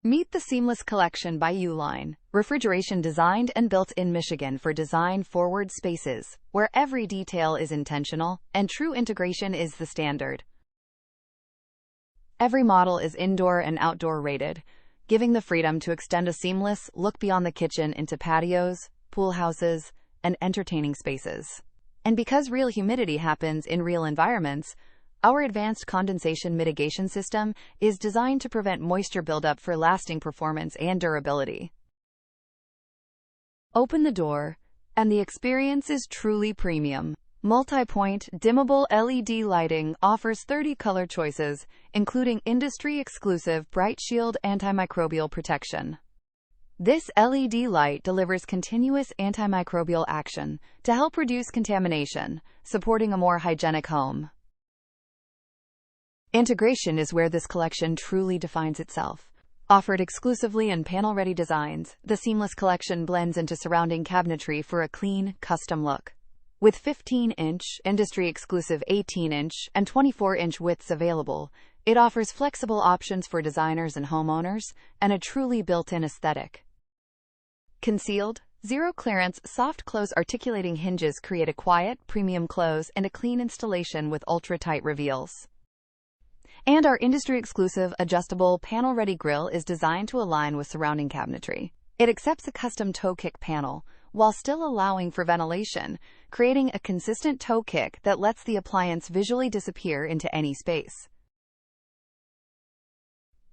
Meet the Seamless Collection by Uline. Refrigeration designed and built in Michigan for design-forward spaces, where every detail is intentional and true integration is the standard. Every model is indoor and outdoor rated, giving the freedom to extend a seamless look beyond the kitchen into patios, pool houses, and entertaining spaces. And because real humidity happens in real environments, our advanced condensation mitigation system is designed to prevent moisture buildup for lasting performance and durability. Open the door, and the experience is truly premium. Multi-point, dimmable LED lighting offers 30 color choices, including industry-exclusive BrightShield antimicrobial protection. This LED light delivers continuous antimicrobial action to help reduce contamination, supporting a more hygienic home. Integration is where this collection truly defines itself. Offered exclusively in panel-ready designs, the Seamless Collection blends into surrounding cabinetry for a clean, custom look. With 15-inch, industry-exclusive 18-inch, and 24-inch widths available, it offers flexible options for designers and homeowners, and a truly built-in aesthetic. Concealed, zero-clearance, soft-close articulating hinges create a quiet, premium close and a clean installation with ultra-tight reveals. And our industry-exclusive, adjustable, panel-ready grill is designed to align with surrounding cabinetry. It accepts a custom toe kick panel, while still allowing for ventilation, creating a consistent toe kick that lets the appliance visually disappear into any space.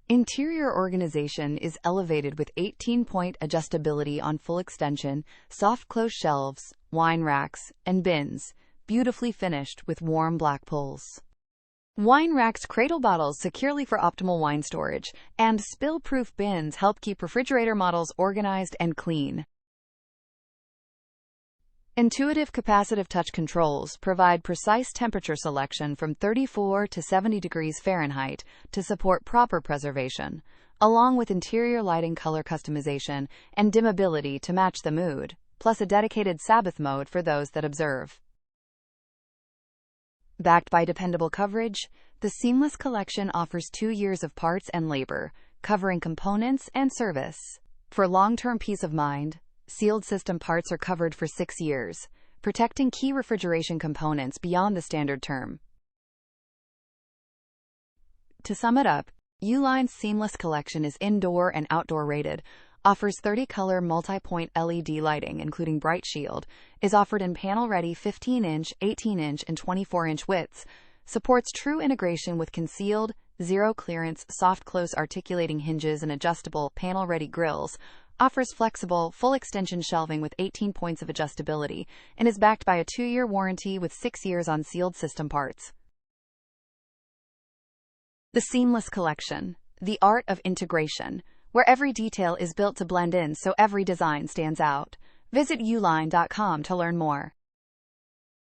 Interior organization is elevated with 18-point adjustability on full extension, soft-close shelves, wine racks, and bins, beautifully finished with warm black pulls. Wine racks cradle bottles securely for optimal wine storage, and spill-proof bins help keep refrigerator models organized and clean. Intuitive capacitive touch controls provide precise temperature selection from 34 to 70 degrees Fahrenheit to support proper preservation, along with interior lighting color customization and dimmability to match the mood, plus a dedicated Sabbath mode for those that observe. Backed by dependable coverage, the Seamless Collection offers 2 years of parts and labor, covering components and service. For long-term peace of mind, sealed system parts are covered for 6 years, protecting key refrigeration components beyond the standard term. To sum it up, Uline's Seamless Collection is indoor and outdoor rated, offers 30-color multi-point LED lighting including BrightShield, is offered in panel-ready 15-inch, 18-inch, and 24-inch widths, supports true integration with concealed, zero-clearance, soft-close articulating hinges and adjustable, panel-ready grills, offers flexible, full-extension shelving with 18 points of adjustability, and is backed by a 2-year warranty with 6 years on sealed system parts. The Seamless Collection, the art of integration, where every detail is built to blend in so every design stands out. Visit uline.com to learn more.